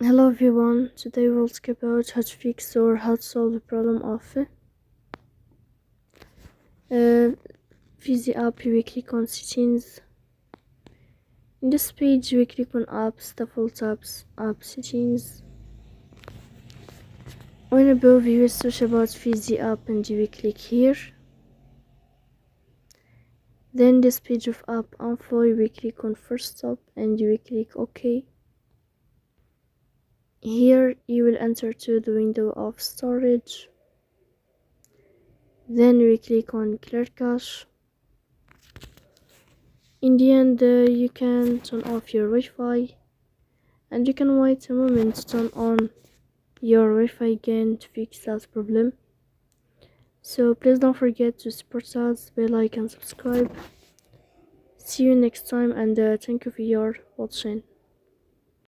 Hello everyone, today we'll talk about how to fix or how to solve the problem of Fizy app. We click on settings. In this page we click on apps, default apps, app settings. When above we will search about Fizy app and we click here. Then this page of app info we click on first stop and we click OK. Here you will enter to the window of storage. Then we click on clear cache. In the end, you can turn off your Wi-Fi and you can wait a moment to turn on your Wi-Fi again to fix that problem. So please don't forget to support us by like and subscribe. See you next time, and thank you for your watching.